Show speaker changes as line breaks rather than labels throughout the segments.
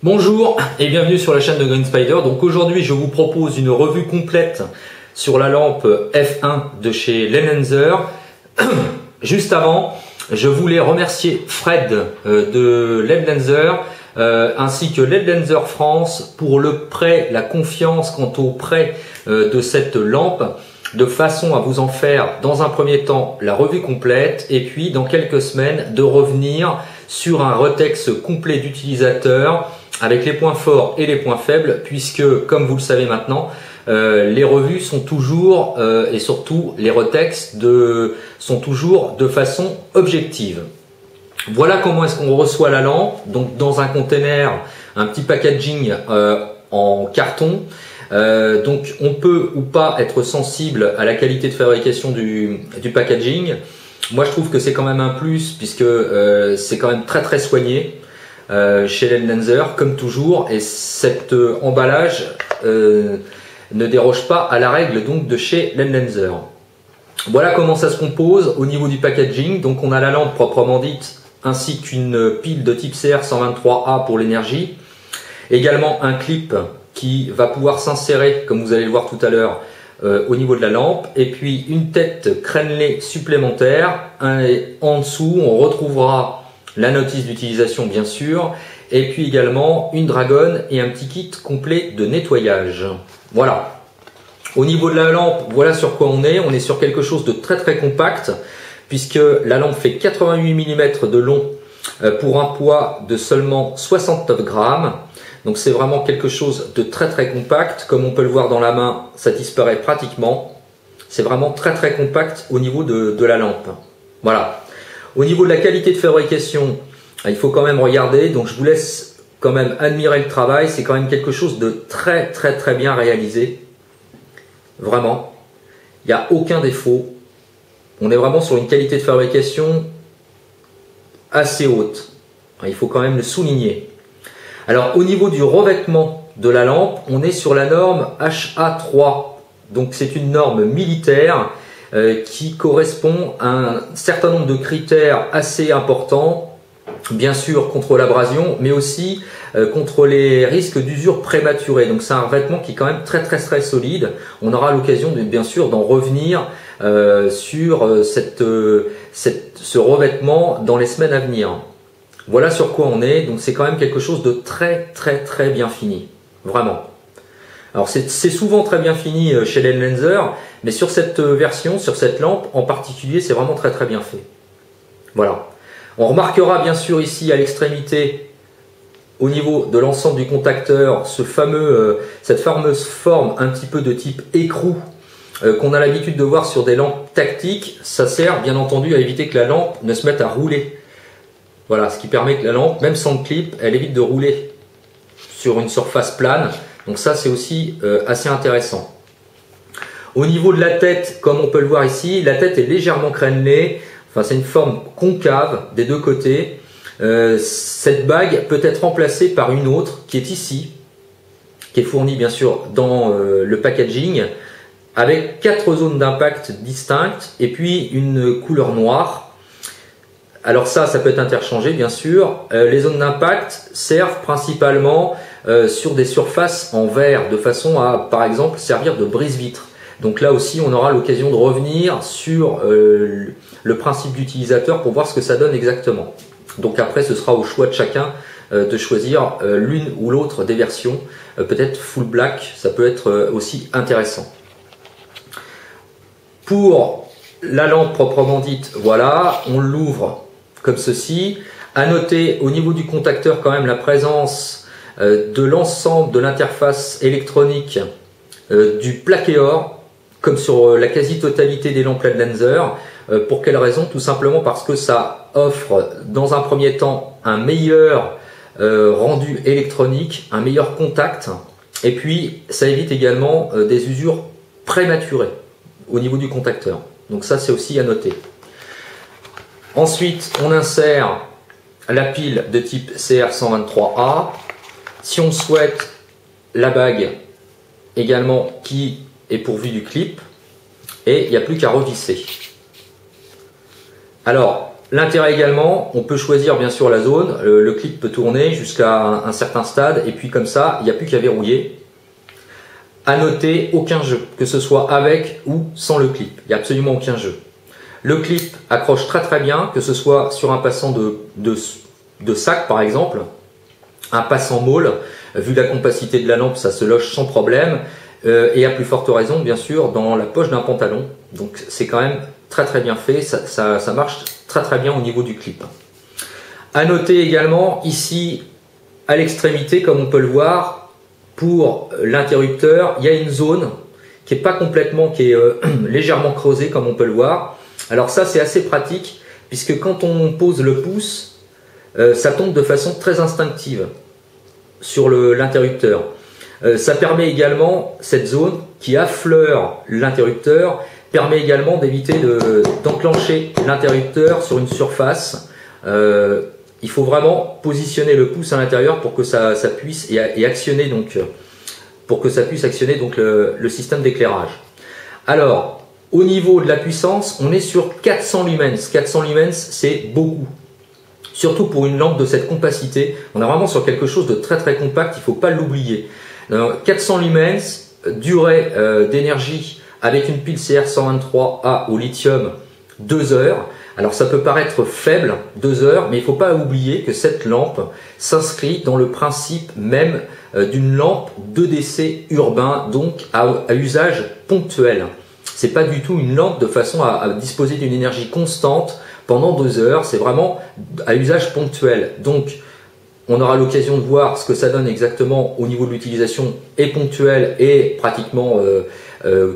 Bonjour et bienvenue sur la chaîne de Green Spider. Donc aujourd'hui je vous propose une revue complète sur la lampe F1 de chez Lenlenser. Juste avant, je voulais remercier Fred de Lenlenser ainsi que Lenlenser France pour le prêt, la confiance quant au prêt de cette lampe, de façon à vous en faire dans un premier temps la revue complète et puis dans quelques semaines de revenir sur un retex complet d'utilisateur avec les points forts et les points faibles, puisque comme vous le savez maintenant, les revues sont toujours et surtout les retex sont toujours de façon objective. Voilà comment est-ce qu'on reçoit la lampe, donc dans un container, un petit packaging en carton. Donc on peut ou pas être sensible à la qualité de fabrication du packaging. Moi je trouve que c'est quand même un plus, puisque c'est quand même très soigné chez Lenlenser comme toujours, et cet emballage ne déroge pas à la règle donc de chez Lenlenser. Voilà comment ça se compose au niveau du packaging. Donc on a la lampe proprement dite ainsi qu'une pile de type CR123A pour l'énergie, également un clip qui va pouvoir s'insérer comme vous allez le voir tout à l'heure au niveau de la lampe, et puis une tête crénelée supplémentaire. En dessous on retrouvera la notice d'utilisation bien sûr, et puis également une dragonne et un petit kit complet de nettoyage. Voilà. Au niveau de la lampe, voilà sur quoi on est. On est sur quelque chose de très compact, puisque la lampe fait 88 mm de long pour un poids de seulement 69 grammes. Donc c'est vraiment quelque chose de très compact. Comme on peut le voir dans la main, ça disparaît pratiquement. C'est vraiment très compact au niveau de la lampe. Voilà. Au niveau de la qualité de fabrication, il faut quand même regarder. Donc je vous laisse quand même admirer le travail. C'est quand même quelque chose de très bien réalisé. Vraiment. Il n'y a aucun défaut. On est vraiment sur une qualité de fabrication assez haute. Il faut quand même le souligner. Alors au niveau du revêtement de la lampe, on est sur la norme HA3. Donc c'est une norme militaire qui correspond à un certain nombre de critères assez importants, bien sûr contre l'abrasion, mais aussi contre les risques d'usure prématurée. Donc c'est un revêtement qui est quand même très solide. On aura l'occasion bien sûr d'en revenir sur ce revêtement dans les semaines à venir. Voilà sur quoi on est. Donc c'est quand même quelque chose de très bien fini, vraiment. Alors c'est souvent très bien fini chez Lenlenser, mais sur cette version, sur cette lampe en particulier, c'est vraiment très bien fait. Voilà. On remarquera bien sûr ici à l'extrémité, au niveau de l'ensemble du contacteur, cette fameuse forme un petit peu de type écrou qu'on a l'habitude de voir sur des lampes tactiques. Ça sert bien entendu à éviter que la lampe ne se mette à rouler. Voilà, ce qui permet que la lampe, même sans le clip, elle évite de rouler sur une surface plane. Donc ça c'est aussi assez intéressant. Au niveau de la tête, comme on peut le voir ici, la tête est légèrement crénelée. Enfin c'est une forme concave des deux côtés. Cette bague peut être remplacée par une autre qui est ici, qui est fournie bien sûr dans le packaging, avec 4 zones d'impact distinctes et puis une couleur noire. Alors ça peut être interchangé bien sûr. Les zones d'impact servent principalement sur des surfaces en verre, de façon à par exemple servir de brise-vitre. Donc là aussi on aura l'occasion de revenir sur le principe d'utilisateur pour voir ce que ça donne exactement. Donc après ce sera au choix de chacun de choisir l'une ou l'autre des versions. Peut-être full black, ça peut être aussi intéressant. Pour la lampe proprement dite, voilà, on l'ouvre comme ceci. À noter au niveau du contacteur quand même la présence de l'ensemble de l'interface électronique du plaqué or, comme sur la quasi-totalité des lampes Lenlenser. Pour quelle raison? Tout simplement parce que ça offre dans un premier temps un meilleur rendu électronique, un meilleur contact, et puis ça évite également des usures prématurées au niveau du contacteur. Donc ça c'est aussi à noter. Ensuite on insère la pile de type CR123A. Si on souhaite, la bague également qui est pourvue du clip, et il n'y a plus qu'à revisser. Alors l'intérêt également, on peut choisir bien sûr la zone, le clip peut tourner jusqu'à un certain stade et puis comme ça, il n'y a plus qu'à verrouiller. À noter, aucun jeu, que ce soit avec ou sans le clip, il n'y a absolument aucun jeu. Le clip accroche très très bien, que ce soit sur un passant de sac par exemple, un passant môle, vu la compacité de la lampe, ça se loge sans problème, et à plus forte raison bien sûr dans la poche d'un pantalon. Donc c'est quand même très très bien fait, ça marche très très bien au niveau du clip. À noter également ici à l'extrémité, comme on peut le voir, pour l'interrupteur, il y a une zone qui est pas complètement, qui est légèrement creusée comme on peut le voir. Alors ça c'est assez pratique puisque quand on pose le pouce, ça tombe de façon très instinctive sur l'interrupteur. Ça permet également, cette zone qui affleure l'interrupteur, permet également d'éviter d'enclencher l'interrupteur sur une surface. Il faut vraiment positionner le pouce à l'intérieur pour que ça puisse actionner donc, pour que ça puisse actionner donc le système d'éclairage. Alors, au niveau de la puissance, on est sur 400 lumens. 400 lumens, c'est beaucoup. Surtout pour une lampe de cette compacité, on est vraiment sur quelque chose de très très compact, il ne faut pas l'oublier. 400 lumens, durée d'énergie avec une pile CR123A au lithium, 2 heures. Alors ça peut paraître faible, 2 heures, mais il ne faut pas oublier que cette lampe s'inscrit dans le principe même d'une lampe 2DC urbain, donc à usage ponctuel. C'est pas du tout une lampe de façon à disposer d'une énergie constante pendant 2 heures, c'est vraiment à usage ponctuel. Donc on aura l'occasion de voir ce que ça donne exactement au niveau de l'utilisation et ponctuelle et pratiquement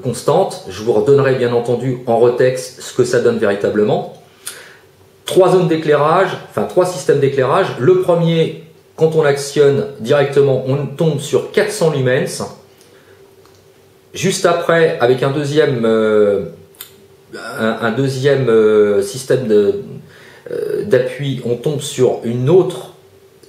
constante. Je vous redonnerai bien entendu en retexte ce que ça donne véritablement. 3 zones d'éclairage, enfin 3 systèmes d'éclairage. Le premier, quand on actionne directement, on tombe sur 400 lumens. Juste après, avec un deuxième système d'appui, on tombe sur une autre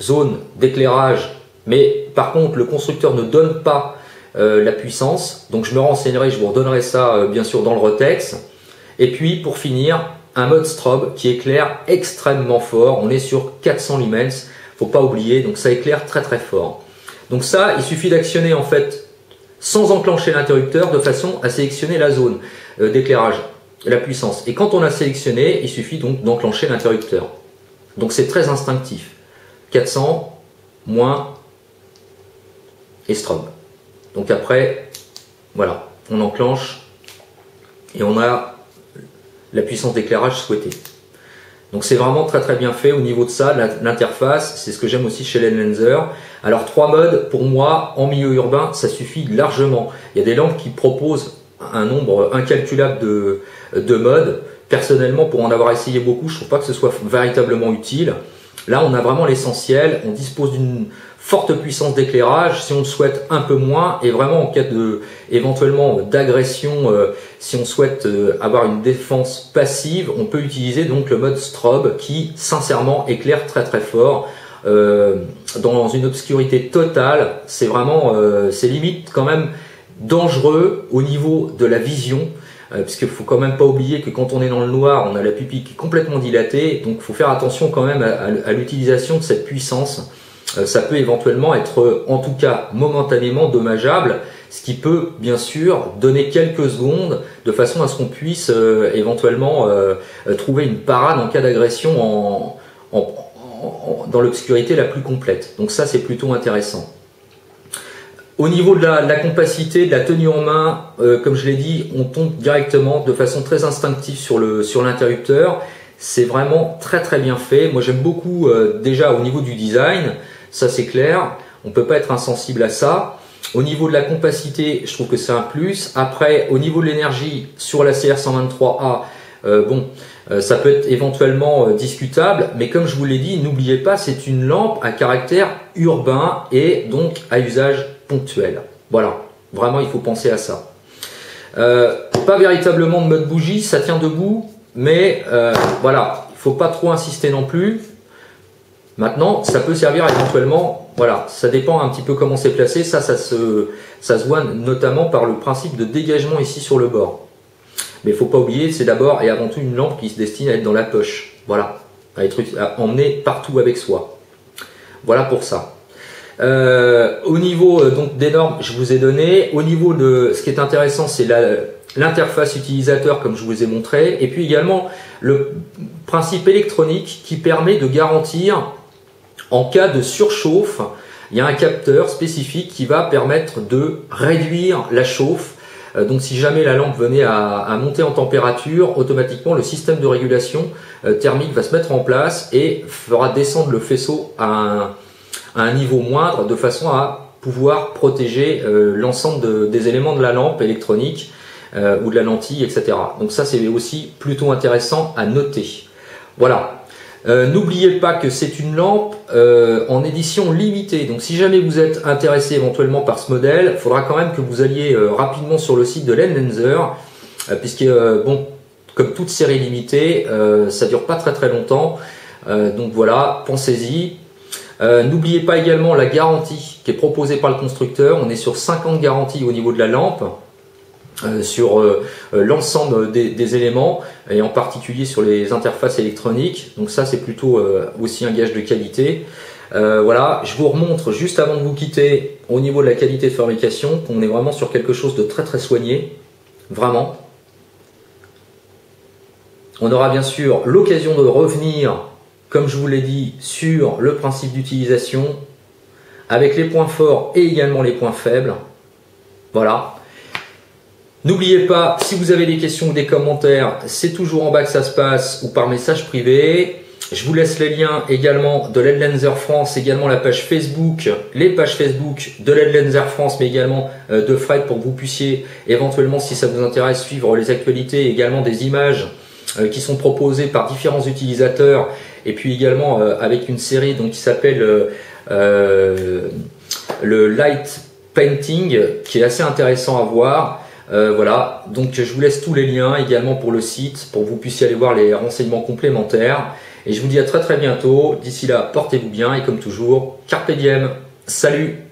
zone d'éclairage, mais par contre le constructeur ne donne pas la puissance, donc je me renseignerai, je vous redonnerai ça bien sûr dans le retexte. Et puis pour finir, un mode strobe qui éclaire extrêmement fort, on est sur 400 lumens, faut pas oublier, donc ça éclaire très très fort. Donc ça, il suffit d'actionner en fait sans enclencher l'interrupteur de façon à sélectionner la zone d'éclairage, la puissance. Et quand on a sélectionné, il suffit donc d'enclencher l'interrupteur. Donc c'est très instinctif. 400, moins et strobe. Donc après, voilà, on enclenche et on a la puissance d'éclairage souhaitée. Donc c'est vraiment très très bien fait au niveau de ça, l'interface, c'est ce que j'aime aussi chez l'Enhancer. Alors 3 modes, pour moi, en milieu urbain, ça suffit largement. Il y a des lampes qui proposent un nombre incalculable de modes. Personnellement, pour en avoir essayé beaucoup, je ne trouve pas que ce soit véritablement utile. Là, on a vraiment l'essentiel, on dispose d'une forte puissance d'éclairage, si on le souhaite un peu moins, et vraiment en cas éventuellement d'agression, si on souhaite avoir une défense passive, on peut utiliser donc le mode strobe qui sincèrement éclaire très très fort. Dans une obscurité totale, c'est vraiment, c'est limite quand même dangereux au niveau de la vision. Puisqu'il ne faut quand même pas oublier que quand on est dans le noir, on a la pupille qui est complètement dilatée, donc il faut faire attention quand même à l'utilisation de cette puissance. Ça peut éventuellement être, en tout cas momentanément, dommageable, ce qui peut bien sûr donner quelques secondes de façon à ce qu'on puisse éventuellement trouver une parade en cas d'agression dans l'obscurité la plus complète. Donc ça, c'est plutôt intéressant. Au niveau de la compacité, de la tenue en main, comme je l'ai dit, on tombe directement de façon très instinctive sur l'interrupteur. C'est vraiment très très bien fait. Moi j'aime beaucoup déjà au niveau du design, ça c'est clair. On ne peut pas être insensible à ça. Au niveau de la compacité, je trouve que c'est un plus. Après, au niveau de l'énergie sur la CR123A, ça peut être éventuellement discutable. Mais comme je vous l'ai dit, n'oubliez pas, c'est une lampe à caractère urbain et donc à usage ponctuel. Voilà, vraiment il faut penser à ça. Pas véritablement de mode bougie, ça tient debout, mais voilà, il ne faut pas trop insister non plus. Maintenant, ça peut servir éventuellement, voilà, ça dépend un petit peu comment c'est placé, ça se voit notamment par le principe de dégagement ici sur le bord. Mais il ne faut pas oublier, c'est d'abord et avant tout une lampe qui se destine à être dans la poche. Voilà, les trucs à emmener partout avec soi. Voilà pour ça. Au niveau donc des normes, je vous ai donné. Au niveau de ce qui est intéressant, c'est l'interface utilisateur, comme je vous ai montré, et puis également le principe électronique qui permet de garantir en cas de surchauffe. Il y a un capteur spécifique qui va permettre de réduire la chauffe. Donc si jamais la lampe venait à monter en température, automatiquement le système de régulation thermique va se mettre en place et fera descendre le faisceau à un niveau moindre, de façon à pouvoir protéger l'ensemble des éléments de la lampe électronique ou de la lentille, etc. Donc ça, c'est aussi plutôt intéressant à noter. Voilà. N'oubliez pas que c'est une lampe en édition limitée. Donc si jamais vous êtes intéressé éventuellement par ce modèle, il faudra quand même que vous alliez rapidement sur le site de Lendenser, puisque bon, comme toute série limitée, ça dure pas très longtemps. Donc voilà, pensez-y. N'oubliez pas également la garantie qui est proposée par le constructeur. On est sur 5 ans de garantie au niveau de la lampe, sur l'ensemble des éléments, et en particulier sur les interfaces électroniques. Donc ça, c'est plutôt aussi un gage de qualité. Voilà, je vous remontre juste avant de vous quitter au niveau de la qualité de fabrication qu'on est vraiment sur quelque chose de très soigné, vraiment. On aura bien sûr l'occasion de revenir, comme je vous l'ai dit, sur le principe d'utilisation, avec les points forts et également les points faibles. Voilà. N'oubliez pas, si vous avez des questions ou des commentaires, c'est toujours en bas que ça se passe ou par message privé. Je vous laisse les liens également de Lendenser France, également la page Facebook, les pages Facebook de Lendenser France, mais également de Fred, pour que vous puissiez éventuellement, si ça vous intéresse, suivre les actualités, également des images qui sont proposées par différents utilisateurs, et puis également avec une série donc, qui s'appelle le Light Painting, qui est assez intéressant à voir. Voilà, donc je vous laisse tous les liens également pour le site, pour que vous puissiez aller voir les renseignements complémentaires. Et je vous dis à très bientôt. D'ici là, portez-vous bien et comme toujours, carpe diem. Salut!